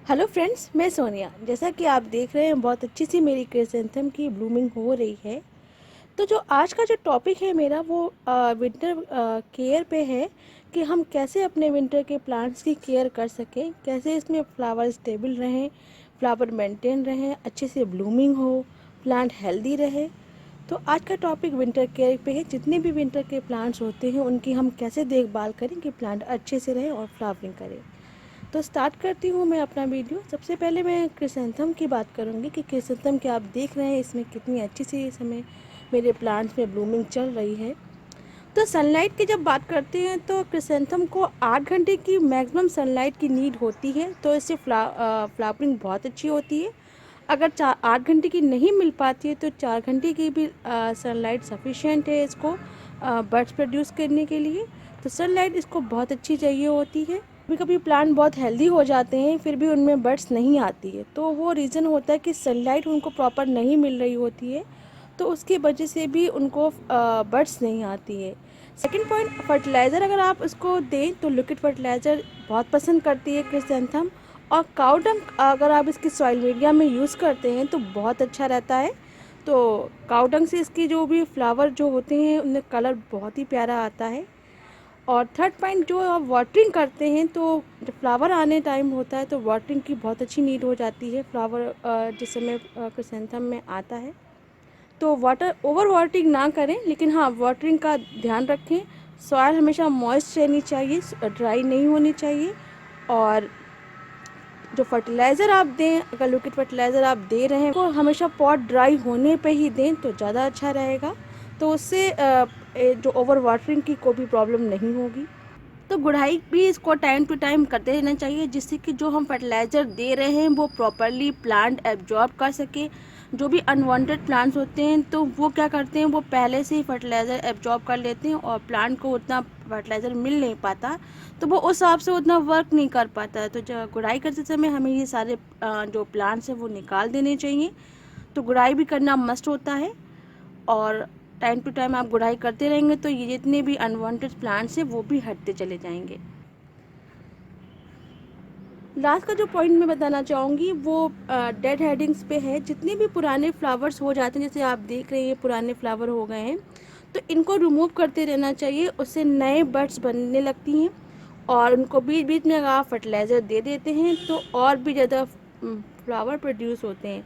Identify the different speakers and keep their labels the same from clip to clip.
Speaker 1: Hello friends, मैं सोनिया। जैसा कि आप देख रहे हैं, बहुत अच्छी सी मेरी क्रिसेंथम की ब्लूमिंग हो रही है। तो जो आज का जो टॉपिक है मेरा वो विंटर केयर पे है कि हम कैसे अपने विंटर के प्लांट्स की केयर कर सकें, कैसे इसमें फ्लावर स्टेबल रहें, फ्लावर मेंटेन रहें, अच्छे से ब्लूमिंग हो, प्लांट हेल्दी रहे। तो आज का टॉपिक विंटर केयर पे है। जितने भी विंटर के प्लांट्स होते हैं उनकी हम कैसे देखभाल करें कि प्लांट अच्छे से रहें और फ्लावरिंग करें। तो स्टार्ट करती हूँ मैं अपना वीडियो। सबसे पहले मैं क्रिसेंथम की बात करूँगी कि क्रिसेंथम के आप देख रहे हैं इसमें कितनी अच्छी सी इस समय मेरे प्लांट्स में ब्लूमिंग चल रही है। तो सनलाइट की जब बात करते हैं तो क्रिसेंथम को 8 घंटे की मैक्सिमम सनलाइट की नीड होती है, तो इससे फ्लावरिंग बहुत अच्छी होती है। अगर 8 घंटे की नहीं मिल पाती है तो 4 घंटे की भी सनलाइट सफिशिएंट है इसको बर्ड्स प्रोड्यूस करने के लिए। तो सनलाइट इसको बहुत अच्छी चाहिए होती है। कभी कभी प्लांट बहुत हेल्दी हो जाते हैं फिर भी उनमें बर्ड्स नहीं आती है, तो वो रीज़न होता है कि सनलाइट उनको प्रॉपर नहीं मिल रही होती है, तो उसकी वजह से भी उनको बर्ड्स नहीं आती है। सेकंड पॉइंट, फर्टिलाइज़र अगर आप उसको दें तो लिक्विड फर्टिलाइज़र बहुत पसंद करती है क्रिसेंथम। और काऊ डंग अगर आप इसकी सॉइल मीडिया में यूज़ करते हैं तो बहुत अच्छा रहता है। तो काऊ डंग से इसकी जो भी फ्लावर जो होते हैं उनमें कलर बहुत ही प्यारा आता है। और थर्ड पॉइंट, जो आप वाटरिंग करते हैं तो जब फ्लावर आने टाइम होता है तो वाटरिंग की बहुत अच्छी नीड हो जाती है फ्लावर जिस समय क्रिसेंथम में आता है। तो वाटर ओवर वाटरिंग ना करें, लेकिन हाँ वाटरिंग का ध्यान रखें। सॉइल हमेशा मॉइस्ट रहनी चाहिए, ड्राई नहीं होनी चाहिए। और जो फर्टिलाइज़र आप दें, अगर लिक्विड फर्टिलाइज़र आप दे रहे हैं तो हमेशा पॉट ड्राई होने पे ही दें तो ज़्यादा अच्छा रहेगा। तो उससे जो ओवर वाटरिंग की कोई भी प्रॉब्लम नहीं होगी। तो गुड़ाई भी इसको टाइम टू टाइम करते रहना चाहिए, जिससे कि जो हम फर्टिलाइज़र दे रहे हैं वो प्रॉपरली प्लांट एब्जॉर्ब कर सके। जो भी अनवांटेड प्लांट्स होते हैं तो वो क्या करते हैं, वो पहले से ही फर्टिलाइज़र एब्जॉर्ब कर लेते हैं और प्लांट को उतना फर्टिलाइज़र मिल नहीं पाता, तो वो उस हिसाब से उतना वर्क नहीं कर पाता है। तो जो गुड़ाई करते समय हमें ये सारे जो प्लांट्स हैं वो निकाल देने चाहिए। तो गुड़ाई भी करना मस्ट होता है, और टाइम टू टाइम आप गुड़ाई करते रहेंगे तो ये जितने भी अनवांटेड प्लांट्स हैं वो भी हटते चले जाएंगे। लास्ट का जो पॉइंट मैं बताना चाहूँगी वो डेड हेडिंग्स पे है। जितने भी पुराने फ्लावर्स हो जाते हैं, जैसे आप देख रहे हैं पुराने फ्लावर हो गए हैं, तो इनको रिमूव करते रहना चाहिए, उससे नए बड्स बनने लगती हैं। और उनको बीच बीच में अगर आप फर्टिलाइज़र दे देते हैं तो और भी ज़्यादा फ्लावर प्रोड्यूस होते हैं।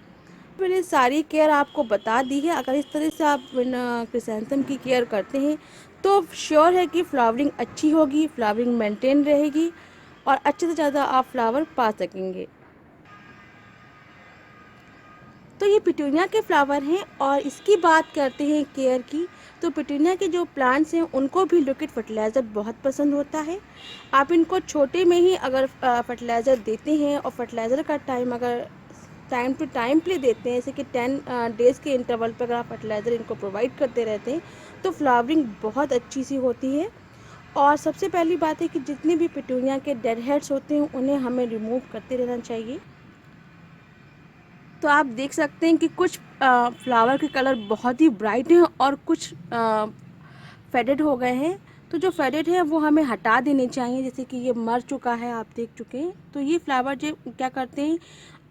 Speaker 1: मैंने सारी केयर आपको बता दी है। अगर इस तरह से आप क्रिसेंथम की केयर करते हैं तो श्योर है कि फ्लावरिंग अच्छी होगी, फ्लावरिंग मेंटेन रहेगी और अच्छे से ज़्यादा आप फ्लावर पा सकेंगे। तो ये पिटूनिया के फ्लावर हैं और इसकी बात करते हैं केयर की। तो पिटूनिया के जो प्लांट्स हैं उनको भी लिक्विड फर्टिलाइज़र बहुत पसंद होता है। आप इनको छोटे में ही अगर फर्टिलाइज़र देते हैं और फर्टिलाइज़र का टाइम अगर टाइम टू टाइम पे देते हैं, जैसे कि 10 डेज़ के इंटरवल पर अगर आप फर्टिलाइज़र इनको प्रोवाइड करते रहते हैं तो फ्लावरिंग बहुत अच्छी सी होती है। और सबसे पहली बात है कि जितने भी पिटूनिया के डेड हेड्स होते हैं उन्हें हमें रिमूव करते रहना चाहिए। तो आप देख सकते हैं कि कुछ फ्लावर के कलर बहुत ही ब्राइट हैं और कुछ फेडेड हो गए हैं। तो जो फेडेड है वो हमें हटा देने चाहिए, जैसे कि ये मर चुका है, आप देख चुके हैं। तो ये फ्लावर जो क्या करते हैं,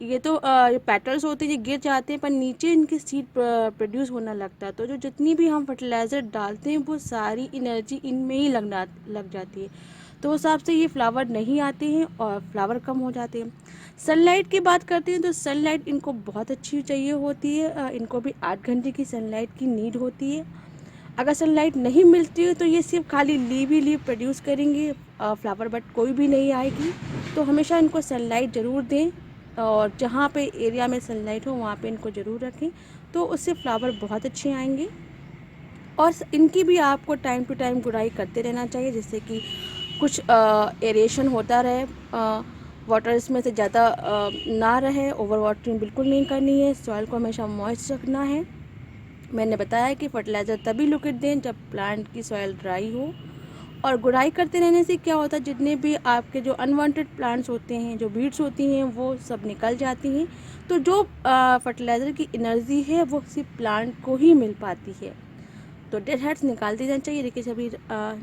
Speaker 1: ये तो ये पेटल्स होते हैं, ये गिर जाते हैं पर नीचे इनकी सीड प्रोड्यूस होना लगता है। तो जो जितनी भी हम फर्टिलाइज़र डालते हैं वो सारी एनर्जी इनमें ही लग जाती है, तो उस हिसाब से ये फ्लावर नहीं आते हैं और फ्लावर कम हो जाते हैं। सनलाइट की बात करते हैं तो सनलाइट इनको बहुत अच्छी चाहिए होती है। इनको भी 8 घंटे की सनलाइट की नीड होती है। अगर सनलाइट नहीं मिलती है तो ये सिर्फ खाली लीव ही लीव प्रोड्यूस करेंगे, फ्लावर बट कोई भी नहीं आएगी। तो हमेशा इनको सनलाइट ज़रूर दें, और जहाँ पे एरिया में सनलाइट हो वहाँ पे इनको ज़रूर रखें, तो उससे फ्लावर बहुत अच्छे आएंगे। और इनकी भी आपको टाइम टू टाइम गुड़ाई करते रहना चाहिए, जिससे कि कुछ एरेशन होता रहे, वाटर इसमें से ज़्यादा ना रहे। ओवर वाटरिंग बिल्कुल नहीं करनी है, सॉइल को हमेशा मॉइस्ट रखना है। मैंने बताया कि फर्टिलाइज़र तभी लिक्विड दें जब प्लांट की सॉइल ड्राई हो। और गुड़ाई करते रहने से क्या होता है, जितने भी आपके जो अनवांटेड प्लांट्स होते हैं, जो वीड्स होती हैं, वो सब निकल जाती हैं। तो जो फर्टिलाइज़र की एनर्जी है वो सिर्फ प्लांट को ही मिल पाती है। तो डेड हेड्स निकाल दी जाना चाहिए। देखिए सभी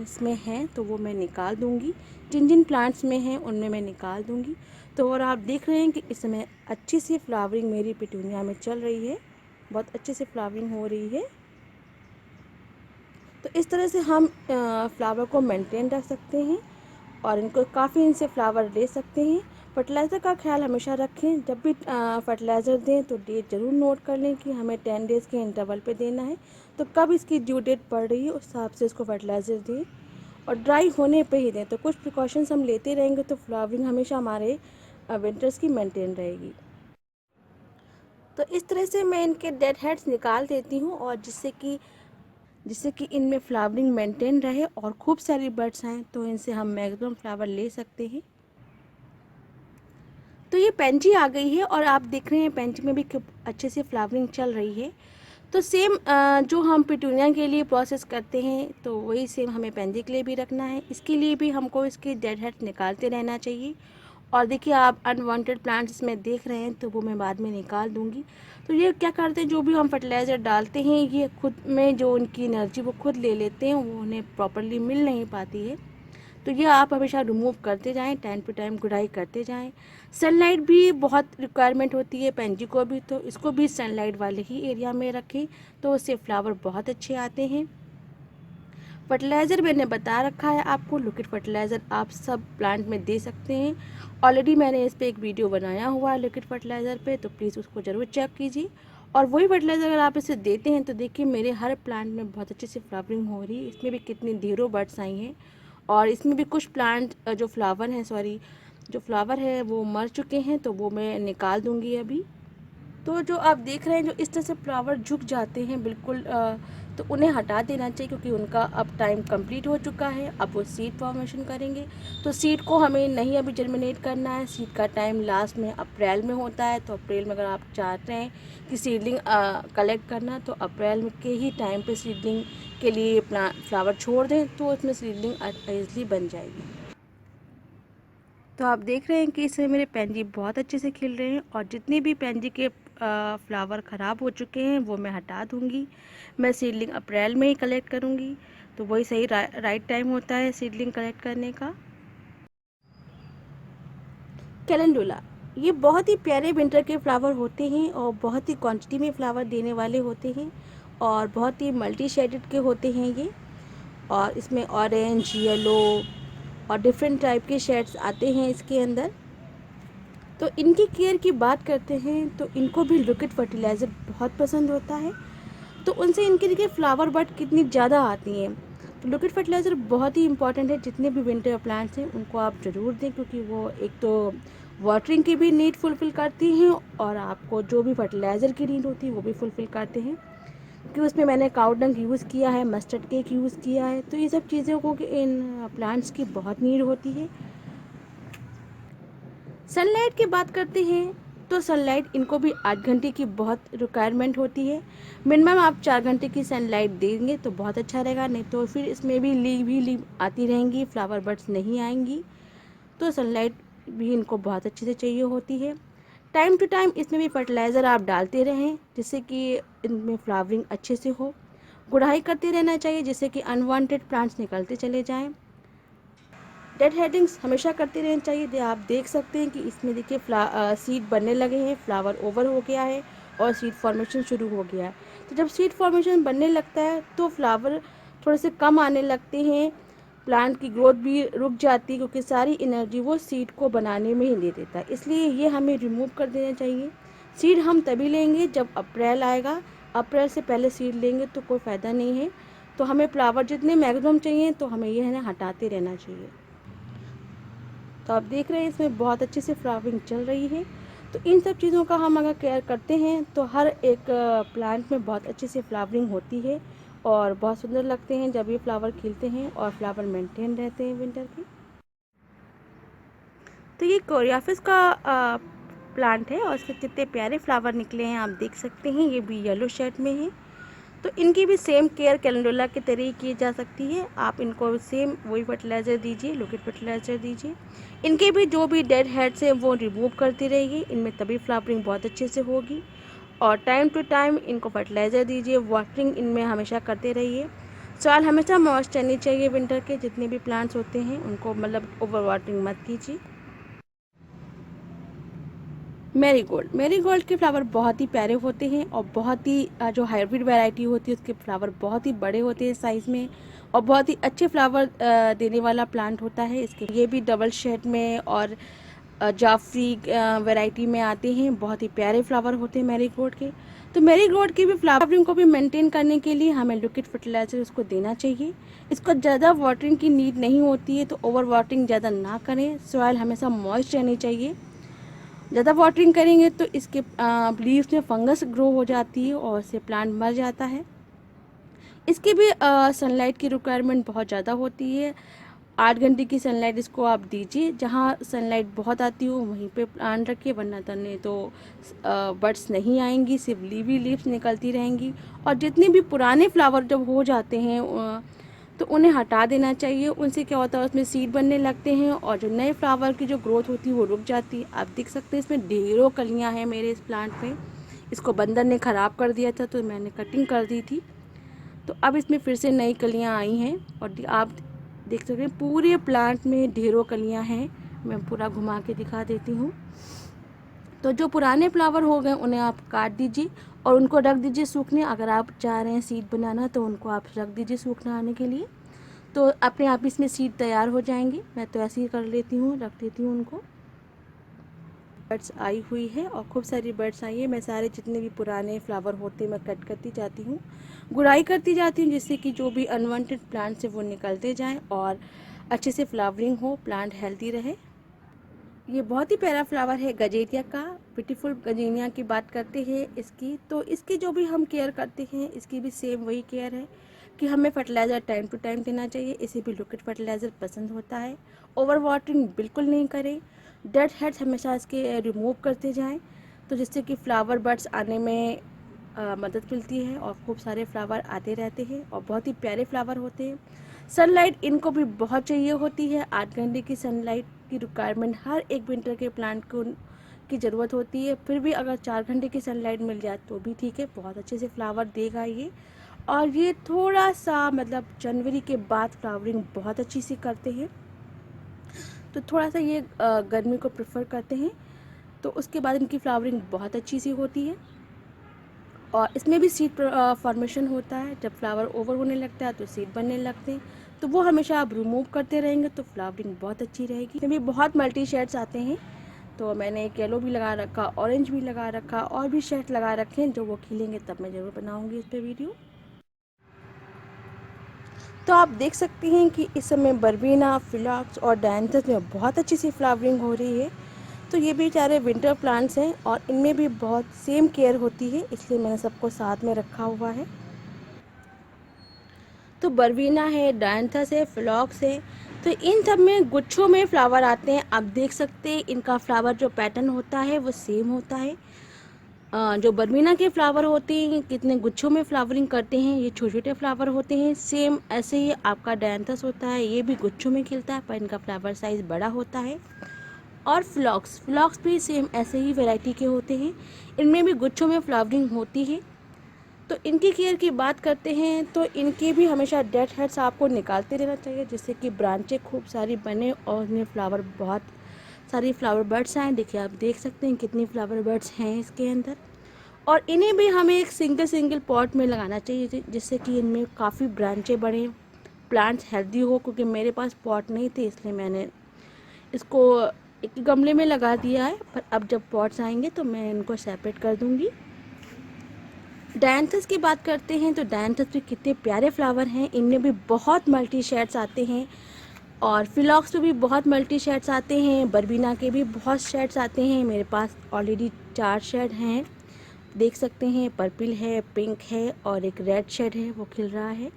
Speaker 1: इसमें हैं तो वो मैं निकाल दूँगी, जिन जिन प्लांट्स में हैं उनमें मैं निकाल दूँगी। तो और आप देख रहे हैं कि इस समय अच्छी सी फ्लावरिंग मेरी पिटूनिया में चल रही है, बहुत अच्छे से फ्लावरिंग हो रही है। तो इस तरह से हम फ्लावर को मेंटेन रख सकते हैं और इनको काफ़ी इनसे फ्लावर ले सकते हैं। फर्टिलाइज़र का ख्याल हमेशा रखें, जब भी फर्टिलाइज़र दें तो डेट ज़रूर नोट कर लें कि हमें 10 डेज़ के इंटरवल पे देना है, तो कब इसकी ड्यू डेट पड़ रही है उस हिसाब से इसको फर्टिलाइज़र दें और ड्राई होने पे ही दें। तो कुछ प्रिकॉशंस हम लेते रहेंगे तो फ्लावरिंग हमेशा हमारे विंटर्स की मेंटेन रहेगी। तो इस तरह से मैं इनके डेड हेड्स निकाल देती हूँ और जिससे कि इनमें फ्लावरिंग मेंटेन रहे और खूब सारी बर्ड्स आएँ तो इनसे हम मैक्सिमम फ्लावर ले सकते हैं। तो ये पेंजी आ गई है और आप देख रहे हैं पेंजी में भी खूब अच्छे से फ्लावरिंग चल रही है। तो सेम जो हम पिटूनिया के लिए प्रोसेस करते हैं तो वही सेम हमें पेंजी के लिए भी रखना है। इसके लिए भी हमको इसके डेड हेड निकालते रहना चाहिए। और देखिए आप अनवांटेड प्लांट्स इसमें देख रहे हैं तो वो मैं बाद में निकाल दूंगी। तो ये क्या करते हैं, जो भी हम फर्टिलाइज़र डालते हैं ये खुद में जो उनकी एनर्जी वो खुद ले लेते हैं, वो उन्हें प्रॉपरली मिल नहीं पाती है। तो ये आप हमेशा रिमूव करते जाएं, टाइम टू टाइम गुड़ाई करते जाएं। सनलाइट भी बहुत रिक्वायरमेंट होती है पेंजी को भी, तो इसको भी सनलाइट वाले ही एरिया में रखें तो उससे फ्लावर बहुत अच्छे आते हैं। फर्टिलाइज़र मैंने बता रखा है आपको, लिक्विड फर्टिलाइज़र आप सब प्लांट में दे सकते हैं। ऑलरेडी मैंने इस पर एक वीडियो बनाया हुआ है लिक्विड फर्टिलाइज़र पे, तो प्लीज़ उसको ज़रूर चेक कीजिए। और वही फर्टिलाइज़र अगर आप इसे देते हैं तो देखिए मेरे हर प्लांट में बहुत अच्छे से फ्लावरिंग हो रही है। इसमें भी कितनी ढेरों बर्ड्स आई हैं और इसमें भी कुछ प्लांट जो फ्लावर है वो मर चुके हैं, तो वो मैं निकाल दूँगी अभी। तो जो आप देख रहे हैं जो इस तरह से फ्लावर झुक जाते हैं बिल्कुल, तो उन्हें हटा देना चाहिए क्योंकि उनका अब टाइम कंप्लीट हो चुका है। अब वो सीड फॉर्मेशन करेंगे, तो सीड को हमें नहीं अभी जर्मिनेट करना है। सीड का टाइम लास्ट में अप्रैल में होता है, तो अप्रैल में अगर आप चाहते हैं कि सीडलिंग कलेक्ट करना तो अप्रैल में के ही टाइम पे सीडलिंग के लिए फ्लावर छोड़ दें तो उसमें सीडलिंग ईजली बन जाएगी। तो आप देख रहे हैं कि इसमें मेरे पेंजी बहुत अच्छे से खिल रहे हैं और जितने भी पेंजी के फ्लावर ख़राब हो चुके हैं वो मैं हटा दूंगी। मैं सीडलिंग अप्रैल में ही कलेक्ट करूंगी, तो वही सही राइट टाइम होता है सीडलिंग कलेक्ट करने का। कैलेंडुला, ये बहुत ही प्यारे विंटर के फ्लावर होते हैं और बहुत ही क्वांटिटी में फ्लावर देने वाले होते हैं और बहुत ही मल्टी शेडेड के होते हैं ये। और इसमें ऑरेंज, येलो और डिफरेंट टाइप के शेड्स आते हैं इसके अंदर। तो इनकी केयर की बात करते हैं तो इनको भी लिक्विड फर्टिलाइज़र बहुत पसंद होता है, तो उनसे इनके देखिए फ्लावर बट कितनी ज़्यादा आती हैं। तो लिक्विड फर्टिलाइज़र बहुत ही इंपॉर्टेंट है, जितने भी विंटर प्लांट्स हैं उनको आप ज़रूर दें क्योंकि वो एक तो वाटरिंग की भी नीड फुलफ़िल करती हैं और आपको जो भी फर्टिलाइज़र की नीड होती है वो भी फुलफ़िल करते हैं। क्योंकि उसमें मैंने काऊ डंग यूज़ किया है, मस्टर्ड केक यूज़ किया है, तो ये सब चीज़ों को इन प्लांट्स की बहुत नीड होती है। सनलाइट की बात करते हैं तो सनलाइट इनको भी 8 घंटे की बहुत रिक्वायरमेंट होती है। मिनिमम आप 4 घंटे की सनलाइट देंगे तो बहुत अच्छा रहेगा, नहीं तो फिर इसमें भी लीव आती रहेंगी, फ्लावर बड्स नहीं आएंगी। तो सनलाइट भी इनको बहुत अच्छे से चाहिए होती है। टाइम टू टाइम इसमें भी फर्टिलाइज़र आप डालते रहें जिससे कि इनमें फ्लावरिंग अच्छे से हो। गुड़ाई करते रहना चाहिए जिससे कि अनवांटेड प्लांट्स निकलते चले जाएं। डेड हेडिंग्स हमेशा करते रहना चाहिए। आप देख सकते हैं कि इसमें देखिए सीड बनने लगे हैं, फ्लावर ओवर हो गया है और सीड फॉर्मेशन शुरू हो गया है। तो जब सीड फॉर्मेशन बनने लगता है तो फ्लावर थोड़े से कम आने लगते हैं, प्लांट की ग्रोथ भी रुक जाती है क्योंकि सारी एनर्जी वो सीड को बनाने में ही ले देता है। इसलिए ये हमें रिमूव कर देना चाहिए। सीड हम तभी लेंगे जब अप्रैल आएगा, अप्रैल से पहले सीड लेंगे तो कोई फ़ायदा नहीं है। तो हमें फ्लावर जितने मैक्सिमम चाहिए तो हमें ये है ना हटाते रहना चाहिए। तो आप देख रहे हैं इसमें बहुत अच्छे से फ्लावरिंग चल रही है। तो इन सब चीज़ों का हम अगर केयर करते हैं तो हर एक प्लांट में बहुत अच्छे से फ्लावरिंग होती है और बहुत सुंदर लगते हैं जब ये फ्लावर खिलते हैं और फ्लावर मेंटेन रहते हैं विंटर के। तो ये कोरियाफिस का प्लांट है और इसके कितने प्यारे फ्लावर निकले हैं आप देख सकते हैं। ये भी येलो शेड में है। तो इनकी भी सेम केयर कैलेंडुला के तरह की जा सकती है। आप इनको सेम वही फर्टिलाइज़र दीजिए, लिक्विड फर्टिलाइज़र दीजिए। इनके भी जो भी डेड हेड्स हैं वो रिमूव करती रहिए, इनमें तभी फ्लावरिंग बहुत अच्छे से होगी और टाइम टू टाइम इनको फर्टिलाइज़र दीजिए, वाटरिंग इनमें हमेशा करते रहिए। सॉइल हमेशा मॉइस्ट रहनी चाहिए। विंटर के जितने भी प्लांट्स होते हैं उनको मतलब ओवर वाटरिंग मत कीजिए। मैरीगोल्ड के फ्लावर बहुत ही प्यारे होते हैं और बहुत ही जो हाइब्रिड वैरायटी होती है उसके फ्लावर बहुत ही बड़े होते हैं साइज़ में, और बहुत ही अच्छे फ्लावर देने वाला प्लांट होता है। इसके ये भी डबल शेड में और जाफरी वैरायटी में आते हैं। बहुत ही प्यारे फ्लावर होते हैं मैरीगोल्ड के। तो मैरीगोल्ड की भी फ्लावरिंग को भी मेंटेन करने के लिए हमें लिक्विड फर्टिलाइज़र उसको देना चाहिए। इसको ज़्यादा वाटरिंग की नीड नहीं होती है, तो ओवर वाटरिंग ज़्यादा ना करें। सॉइल हमेशा मॉइस्ट रहनी चाहिए। ज़्यादा वाटरिंग करेंगे तो इसके लीव्स में फंगस ग्रो हो जाती है और इससे प्लांट मर जाता है। इसकी भी सनलाइट की रिक्वायरमेंट बहुत ज़्यादा होती है। 8 घंटे की सनलाइट इसको आप दीजिए। जहाँ सनलाइट बहुत आती हो वहीं पे प्लांट रखिए, वरना तो नहीं तो बड्स नहीं आएंगी, सिर्फ लीव्स निकलती रहेंगी। और जितने भी पुराने फ्लावर जब हो जाते हैं तो उन्हें हटा देना चाहिए। उनसे क्या होता है, उसमें सीड बनने लगते हैं और जो नए फ्लावर की जो ग्रोथ होती है वो रुक जाती है। आप देख सकते हैं इसमें ढेरों कलियां हैं मेरे इस प्लांट में। इसको बंदर ने ख़राब कर दिया था तो मैंने कटिंग कर दी थी, तो अब इसमें फिर से नई कलियां आई हैं। और आप देख सकते हैं पूरे प्लांट में ढेरों कलियां हैं। मैं पूरा घुमा के दिखा देती हूँ। तो जो पुराने फ्लावर हो गए उन्हें आप काट दीजिए और उनको रख दीजिए सूखने। अगर आप चाह रहे हैं सीड बनाना तो उनको आप रख दीजिए सूखने आने के लिए, तो अपने आप इसमें सीड तैयार हो जाएंगी। मैं तो ऐसे ही कर लेती हूँ, रख देती हूँ उनको। बर्ड्स आई हुई है और खूब सारी बर्ड्स आई है। मैं सारे जितने भी पुराने फ्लावर होते हैं मैं कट करती जाती हूँ, गुड़ाई करती जाती हूँ, जिससे कि जो भी अनवांटेड प्लांट्स है वो निकलते जाएं और अच्छे से फ्लावरिंग हो, प्लांट हेल्दी रहे। ये बहुत ही प्यारा फ्लावर है गजेरिया का। ब्यूटीफुल गजेरिया की बात करते हैं इसकी, तो इसकी जो भी हम केयर करते हैं इसकी भी सेम वही केयर है कि हमें फर्टिलाइज़र टाइम टू टाइम देना चाहिए। इसे भी लिक्विड फर्टिलाइज़र पसंद होता है। ओवर वाटरिंग बिल्कुल नहीं करें। डेड हेड्स हमेशा इसके रिमूव करते जाएं, तो जिससे कि फ्लावर बड्स आने में मदद मिलती है और खूब सारे फ्लावर आते रहते हैं और बहुत ही प्यारे फ्लावर होते हैं। सनलाइट इनको भी बहुत चाहिए होती है। 8 घंटे की सनलाइट की रिक्वायरमेंट हर एक विंटर के प्लांट को की ज़रूरत होती है। फिर भी अगर 4 घंटे की सनलाइट मिल जाए तो भी ठीक है, बहुत अच्छे से फ्लावर देगा ये। और ये थोड़ा सा मतलब जनवरी के बाद फ्लावरिंग बहुत अच्छी सी करते हैं, तो थोड़ा सा ये गर्मी को प्रेफर करते हैं, तो उसके बाद इनकी फ्लावरिंग बहुत अच्छी सी होती है। और इसमें भी सीड फॉर्मेशन होता है। जब फ्लावर ओवर होने लगता है तो सीड बनने लगते हैं, तो वो हमेशा आप रिमूव करते रहेंगे तो फ्लावरिंग बहुत अच्छी रहेगी। इसमें भी बहुत मल्टी शेड्स आते हैं, तो मैंने एक येलो भी लगा रखा, ऑरेंज भी लगा रखा, और भी शेड लगा रखे हैं। जो वो खिलेंगे तब मैं ज़रूर बनाऊंगी इस पर वीडियो। तो आप देख सकते हैं कि इस समय बर्बीना, फिलॉक्स और डायंथस में बहुत अच्छी सी फ्लावरिंग हो रही है। तो ये भी सारे विंटर प्लांट्स हैं और इनमें भी बहुत सेम केयर होती है, इसलिए मैंने सबको साथ में रखा हुआ है। तो बर्बीना है, डायंथस है, फिलॉक्स है, तो इन सब में गुच्छों में फ्लावर आते हैं। आप देख सकते हैं इनका फ्लावर जो पैटर्न होता है वो सेम होता है। जो बर्बीना के फ्लावर होते हैं कितने गुच्छों में फ्लावरिंग करते हैं, ये छोटे छोटे फ्लावर होते हैं। सेम ऐसे ही आपका डायंथस होता है, ये भी गुच्छों में खिलता है पर इनका फ्लावर साइज़ बड़ा होता है। और फ्लॉक्स भी सेम ऐसे ही वैरायटी के होते हैं, इनमें भी गुच्छों में फ्लावरिंग होती है। तो इनकी केयर की बात करते हैं तो इनके भी हमेशा डेड हेड्स आपको निकालते रहना चाहिए, जिससे कि ब्रांचें खूब सारी बने और उनमें फ्लावर बहुत सारी फ्लावर बर्ड्स आएँ। देखिए आप देख सकते हैं कितनी फ्लावर बर्ड्स हैं इसके अंदर। और इन्हें भी हमें एक सिंगल पॉट में लगाना चाहिए, जिससे कि इनमें काफ़ी ब्रांचें बढ़ें, प्लांट्स हेल्दी हो। क्योंकि मेरे पास पॉट नहीं थे इसलिए मैंने इसको एक गमले में लगा दिया है, पर अब जब पॉट्स आएंगे तो मैं इनको सेपरेट कर दूंगी। डायंथस की बात करते हैं तो डायंथस भी कितने प्यारे फ्लावर हैं, इनमें भी बहुत मल्टी शेड्स आते हैं। और फिलॉक्स में भी बहुत मल्टी शेड्स आते हैं, बर्बीना के भी बहुत शेड्स आते हैं। मेरे पास ऑलरेडी 4 शेड हैं, देख सकते हैं। पर्पल है, पिंक है और एक रेड शेड है वो खिल रहा है।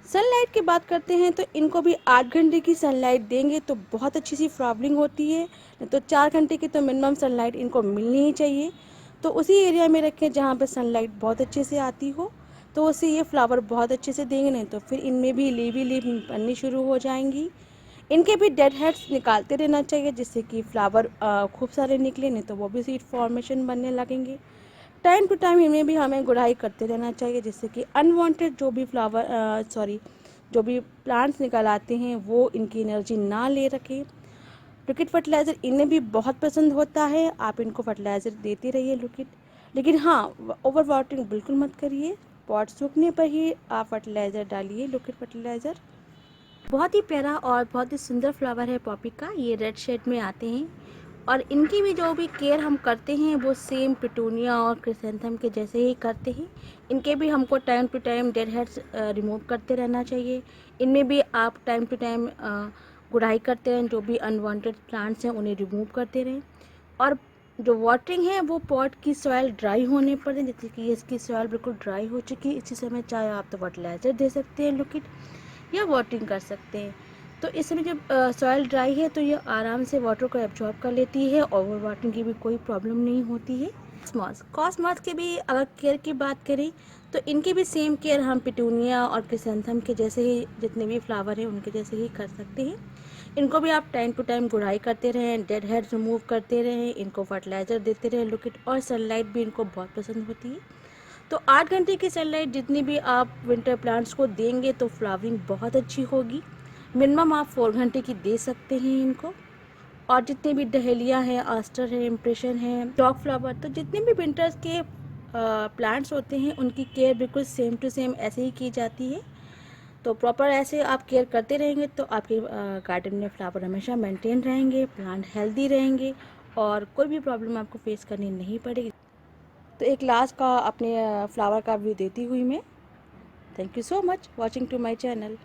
Speaker 1: सनलाइट की बात करते हैं तो इनको भी 8 घंटे की सनलाइट देंगे तो बहुत अच्छी सी फ्लावरिंग होती है। नहीं तो 4 घंटे की तो मिनिमम सनलाइट इनको मिलनी ही चाहिए। तो उसी एरिया में रखें जहाँ पे सनलाइट बहुत अच्छे से आती हो, तो उससे ये फ्लावर बहुत अच्छे से देंगे। नहीं तो फिर इनमें भी लीवी बननी शुरू हो जाएंगी। इनके भी डेड हेड्स निकालते रहना चाहिए, जिससे कि फ्लावर खूब सारे निकले, नहीं तो वो भी सीड फॉर्मेशन बनने लगेंगे। टाइम टू टाइम इनमें भी हमें गुड़ाई करते रहना चाहिए, जिससे कि अनवांटेड जो भी जो भी प्लांट्स निकल आते हैं वो इनकी एनर्जी ना ले रखें। लिक्विड फर्टिलाइज़र इन्हें भी बहुत पसंद होता है, आप इनको फर्टिलाइज़र देते रहिए लिक्विड, लेकिन हाँ ओवर वाटरिंग बिल्कुल मत करिए। पॉट सूखने पर ही आप फर्टिलाइज़र डालिए, लिक्विड फर्टिलाइज़र। बहुत ही प्यारा और बहुत ही सुंदर फ्लावर है पॉपी का, ये रेड शेड में आते हैं और इनकी भी जो भी केयर हम करते हैं वो सेम पिटूनिया और क्रिसेंथम के जैसे ही करते हैं। इनके भी हमको time to time dead heads remove करते रहना चाहिए। इनमें भी आप टाइम टू टाइम गुड़ाई करते रहें, जो भी अनवांटेड प्लांट्स हैं उन्हें रिमूव करते रहें। और जो वाटरिंग है वो पॉट की सॉइल ड्राई होने पर दें, जैसे कि इसकी सॉइल बिल्कुल ड्राई हो चुकी है, इसी समय चाहे आप तो फर्टिलाइज़र दे सकते हैं लिक्विड या वाटरिंग कर सकते हैं। तो इस समय जब सॉइल ड्राई है तो ये आराम से वाटर को एब्जॉर्ब कर लेती है, ओवर वाटरिंग की भी कोई प्रॉब्लम नहीं होती है। कॉस्मॉस के भी अगर केयर की बात करें तो इनकी भी सेम केयर हम पिटूनिया और क्रिसेंथम के जैसे ही, जितने भी फ्लावर हैं उनके जैसे ही कर सकते हैं। इनको भी आप टाइम टू टाइम गुड़ाई करते रहें, डेड हेड रिमूव करते रहें, इनको फर्टिलाइज़र देते रहें लिक्विड, और सनलाइट भी इनको बहुत पसंद होती है। तो 8 घंटे की सनलाइट जितनी भी आप विंटर प्लांट्स को देंगे तो फ्लावरिंग बहुत अच्छी होगी। मिनिमम आप 4 घंटे की दे सकते हैं इनको। और जितने भी डहेलिया है, आस्टर है, इम्प्रेशन है, डॉग फ्लावर, तो जितने भी विंटर्स के प्लांट्स होते हैं उनकी केयर बिल्कुल सेम टू सेम ऐसे ही की जाती है। तो प्रॉपर ऐसे आप केयर करते रहेंगे तो आपके गार्डन में फ्लावर हमेशा मेंटेन रहेंगे, प्लांट हेल्दी रहेंगे और कोई भी प्रॉब्लम आपको फेस करनी नहीं पड़ेगी। तो एक लास्ट का अपने फ्लावर का व्यू देती हुई मैं, thank you so much watching to my channel.